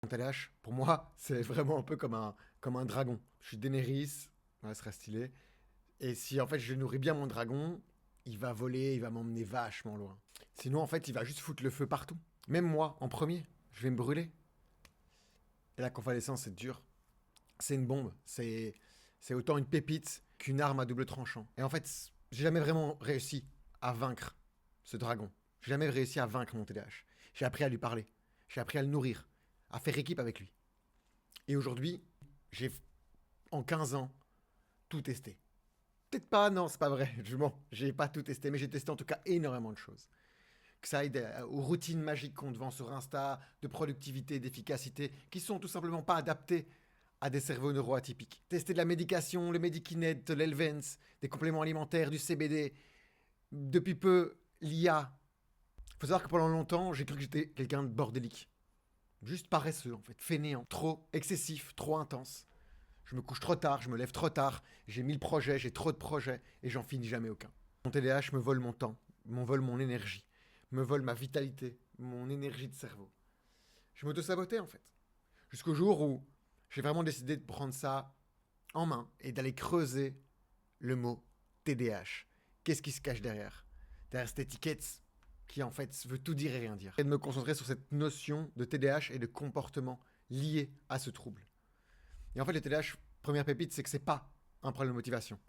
Mon TDAH, pour moi, c'est vraiment un peu comme un dragon. Je suis Daenerys, ouais, ce serait stylé. Et si en fait je nourris bien mon dragon, il va voler, il va m'emmener vachement loin. Sinon, en fait, il va juste foutre le feu partout. Même moi, en premier, je vais me brûler. Et la convalescence, c'est dur. C'est une bombe. C'est autant une pépite qu'une arme à double tranchant. Et en fait, j'ai jamais vraiment réussi à vaincre ce dragon. J'ai jamais réussi à vaincre mon TDAH. J'ai appris à lui parler. J'ai appris à le nourrir. À faire équipe avec lui. Et aujourd'hui, j'ai, en 15 ans, tout testé. Peut-être pas, non, c'est pas vrai. Je mens. J'ai pas tout testé, mais j'ai testé en tout cas énormément de choses. Que ça aide aux routines magiques qu'on te vend sur Insta, de productivité, d'efficacité, qui sont tout simplement pas adaptées à des cerveaux neuroatypiques. Tester de la médication, le Medikinet, l'Elvens, des compléments alimentaires, du CBD. Depuis peu, l'IA. Faut savoir que pendant longtemps, j'ai cru que j'étais quelqu'un de bordélique. Juste paresseux, en fait. Fainéant. Trop excessif, trop intense. Je me couche trop tard, je me lève trop tard, j'ai 1000 projets, j'ai trop de projets et j'en finis jamais aucun. Mon TDAH me vole mon temps, me vole mon énergie, me vole ma vitalité, mon énergie de cerveau. Je m'auto-sabotais en fait. Jusqu'au jour où j'ai vraiment décidé de prendre ça en main et d'aller creuser le mot TDAH. Qu'est-ce qui se cache derrière Derrière cette étiquette qui en fait veut tout dire et rien dire. Et de me concentrer sur cette notion de TDAH et de comportement lié à ce trouble. Et en fait, le TDAH, première pépite, c'est que c'est pas un problème de motivation.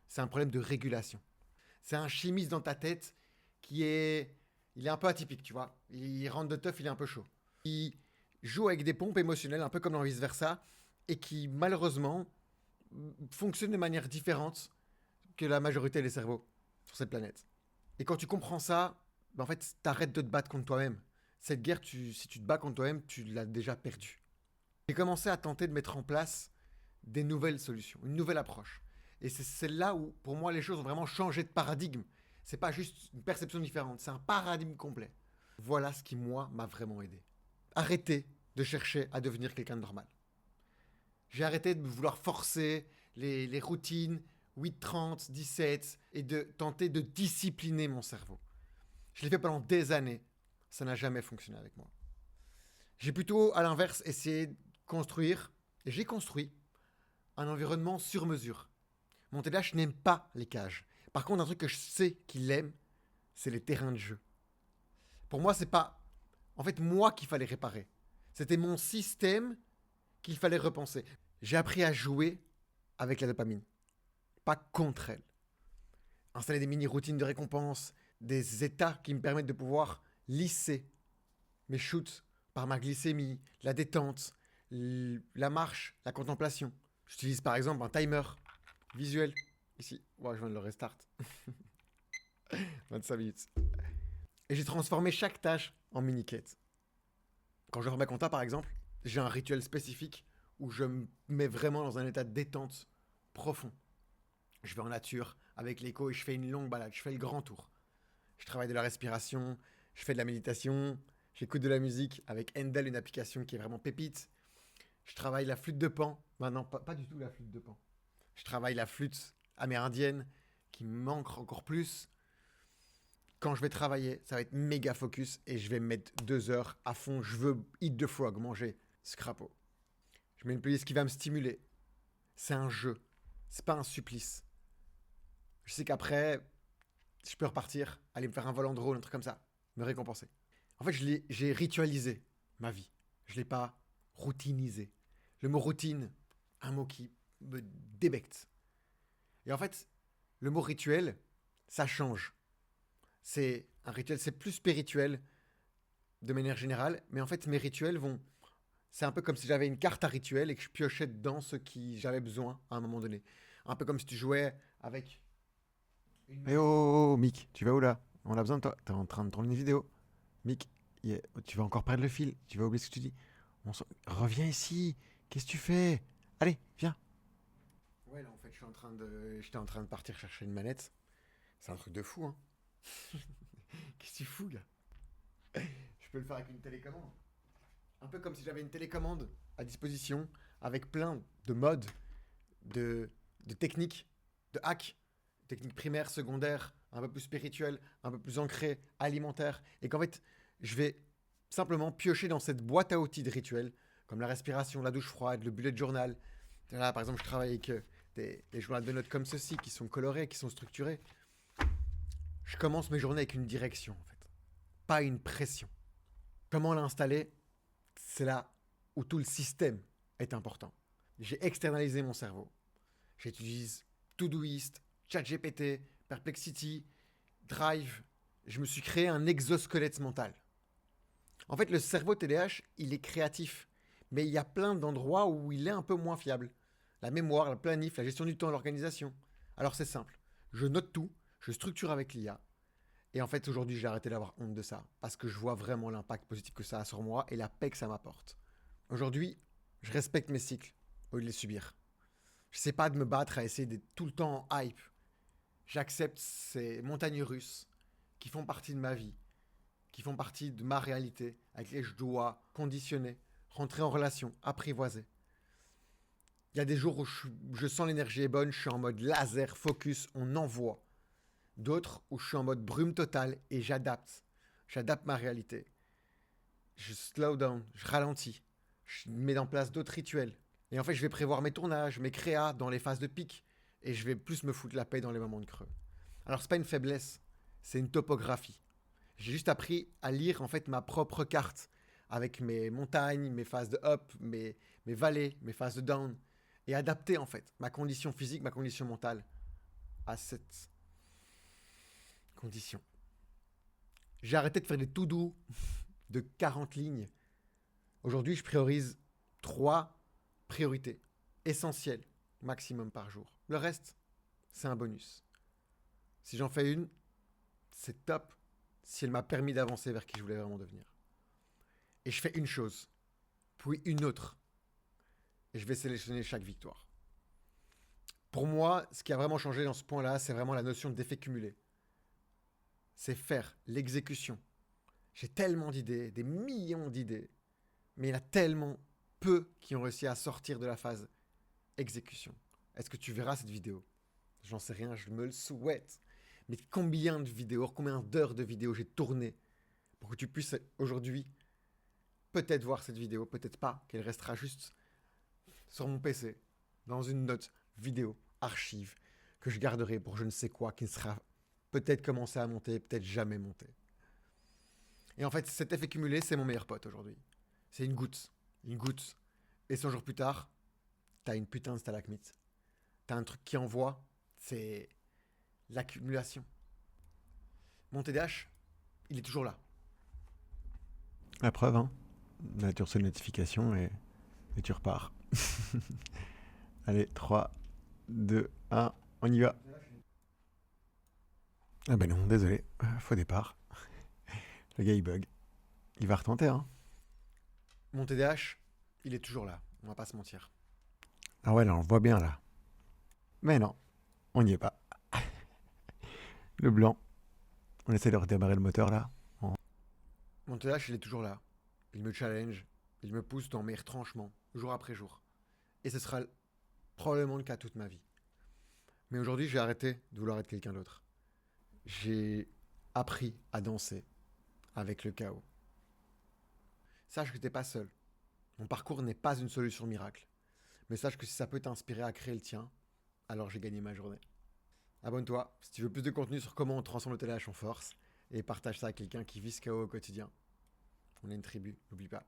C'est un problème de régulation. C'est un chimiste dans ta tête qui est. Il est un peu atypique, tu vois. Il rentre de teuf, il est un peu chaud. Il joue avec des pompes émotionnelles, un peu comme dans vice-versa, et qui, malheureusement, fonctionne de manière différente que la majorité des cerveaux sur cette planète. Et quand tu comprends ça, ben en fait, t'arrêtes de te battre contre toi-même. Cette guerre, si tu te bats contre toi-même, tu l'as déjà perdue. J'ai commencé à tenter de mettre en place des nouvelles solutions, une nouvelle approche. Et c'est là où, pour moi, les choses ont vraiment changé de paradigme. C'est pas juste une perception différente, c'est un paradigme complet. Voilà ce qui, moi, m'a vraiment aidé. Arrêtez de chercher à devenir quelqu'un de normal. J'ai arrêté de vouloir forcer les routines 8, 30, 17 et de tenter de discipliner mon cerveau. Je l'ai fait pendant des années. Ça n'a jamais fonctionné avec moi. J'ai plutôt, à l'inverse, essayé de construire, et j'ai construit, un environnement sur mesure. Mon TDAH n'aime pas les cages. Par contre, un truc que je sais qu'il aime, c'est les terrains de jeu. Pour moi, c'est pas, en fait, moi qu'il fallait réparer. C'était mon système qu'il fallait repenser. J'ai appris à jouer avec la dopamine, pas contre elle. Installer des mini-routines de récompense, des états qui me permettent de pouvoir lisser mes shoots par ma glycémie, la détente, la marche, la contemplation. J'utilise par exemple un timer visuel. Ici, ouais, je viens de le restart. 25 minutes. Et j'ai transformé chaque tâche en mini-quête. Quand je remets compta, par exemple, j'ai un rituel spécifique où je me mets vraiment dans un état de détente profond. Je vais en nature avec l'écho et je fais une longue balade, je fais le grand tour. Je travaille de la respiration, je fais de la méditation, j'écoute de la musique avec Endel, une application qui est vraiment pépite. Je travaille la flûte de Pan. Maintenant, pas du tout la flûte de Pan. Je travaille la flûte amérindienne qui me manque encore plus. Quand je vais travailler, ça va être méga focus et je vais me mettre 2 heures à fond. Je veux eat the frog, manger ce crapaud. Je mets une playlist qui va me stimuler. C'est un jeu. C'est pas un supplice. Je sais qu'après, je peux repartir, aller me faire un vol en drone, un truc comme ça, me récompenser. En fait, j'ai ritualisé ma vie. Je l'ai pas routinisé. Le mot routine, un mot qui me débecte. Et en fait, le mot rituel, ça change. C'est un rituel, c'est plus spirituel de manière générale, mais en fait, mes rituels vont. C'est un peu comme si j'avais une carte à rituel et que je piochais dedans ce qui j'avais besoin à un moment donné. Un peu comme si tu jouais avec une Eh oh, oh, oh, Mick, tu vas où là? On a besoin de toi. T'es en train de tourner une vidéo. Mick, tu vas encore perdre le fil. Tu vas oublier ce que tu dis. Reviens ici. Qu'est-ce que tu fais? Allez, viens. Ouais, là, en fait, j'étais en train de partir chercher une manette. C'est un truc de fou, hein. Qu'est-ce que tu fous, gars? Je peux le faire avec une télécommande. Un peu comme si j'avais une télécommande à disposition avec plein de modes, de, de techniques, de hacks, techniques primaires, secondaires, un peu plus spirituelles, un peu plus ancrées, alimentaires. Et qu'en fait, je vais simplement piocher dans cette boîte à outils de rituels, comme la respiration, la douche froide, le bullet journal. Là, par exemple, je travaille avec des journaux de notes comme ceci, qui sont colorés, qui sont structurés. Je commence mes journées avec une direction, en fait. Pas une pression. Comment l'installer? C'est là où tout le système est important. J'ai externalisé mon cerveau. J'utilise Todoist, ChatGPT, Perplexity, Drive. Je me suis créé un exosquelette mental. En fait, le cerveau TDAH, il est créatif. Mais il y a plein d'endroits où il est un peu moins fiable. La mémoire, la planif, la gestion du temps, l'organisation. Alors c'est simple. Je note tout, je structure avec l'IA. Et en fait, aujourd'hui, j'ai arrêté d'avoir honte de ça. Parce que je vois vraiment l'impact positif que ça a sur moi et la paix que ça m'apporte. Aujourd'hui, je respecte mes cycles au lieu de les subir. Je ne sais pas de me battre à essayer d'être tout le temps en hype. J'accepte ces montagnes russes qui font partie de ma vie, qui font partie de ma réalité, avec lesquelles je dois conditionner, rentrer en relation, apprivoiser. Il y a des jours où je sens l'énergie est bonne, je suis en mode laser, focus, on envoie. D'autres où je suis en mode brume totale et j'adapte. J'adapte ma réalité. Je slow down, je ralentis. Je mets en place d'autres rituels. Et en fait, je vais prévoir mes tournages, mes créas dans les phases de pic. Et je vais plus me foutre la paix dans les moments de creux. Alors, c'est pas une faiblesse, c'est une topographie. J'ai juste appris à lire en fait ma propre carte avec mes montagnes, mes phases de up, mes vallées, mes phases de down. Et adapter en fait ma condition physique, ma condition mentale à cette condition. J'ai arrêté de faire des to-do de 40 lignes. Aujourd'hui, je priorise 3 priorités essentielles maximum par jour. Le reste, c'est un bonus. Si j'en fais une, c'est top si elle m'a permis d'avancer vers qui je voulais vraiment devenir. Et je fais une chose, puis une autre. Et je vais sélectionner chaque victoire. Pour moi, ce qui a vraiment changé dans ce point-là, c'est vraiment la notion d'effet cumulé. C'est faire l'exécution. J'ai tellement d'idées, des millions d'idées, mais il y en a tellement peu qui ont réussi à sortir de la phase exécution. Est-ce que tu verras cette vidéo? J'en sais rien, je me le souhaite. Mais combien de vidéos, combien d'heures de vidéos j'ai tourné pour que tu puisses aujourd'hui peut-être voir cette vidéo, peut-être pas, qu'elle restera juste sur mon PC, dans une note vidéo, archive, que je garderai pour je ne sais quoi, qui ne sera peut-être commencé à monter, peut-être jamais monté. Et en fait, cet effet cumulé, c'est mon meilleur pote aujourd'hui. C'est une goutte. Une goutte. Et 100 jours plus tard, t'as une putain de stalagmite. T'as un truc qui envoie, c'est l'accumulation. Mon TDAH, il est toujours là. La preuve, hein. Là, tu reçois une notification et tu repars. Allez, 3, 2, 1, on y va. Ah ben non, désolé, faux départ. Le gars, il bug. Il va retenter, hein. Mon TDAH, il est toujours là, on va pas se mentir. Ah ouais, là, on le voit bien, là. Mais non, on n'y est pas. Le blanc. On essaie de redémarrer le moteur, là. Mon TDAH, il est toujours là. Il me challenge, il me pousse dans mes retranchements, jour après jour. Et ce sera probablement le cas toute ma vie. Mais aujourd'hui, j'ai arrêté de vouloir être quelqu'un d'autre. J'ai appris à danser avec le chaos. Sache que t'es pas seul. Mon parcours n'est pas une solution miracle. Mais sache que si ça peut t'inspirer à créer le tien, alors j'ai gagné ma journée. Abonne-toi si tu veux plus de contenu sur comment on transforme le TDAH en force et partage ça à quelqu'un qui vit ce chaos au quotidien. On est une tribu, n'oublie pas.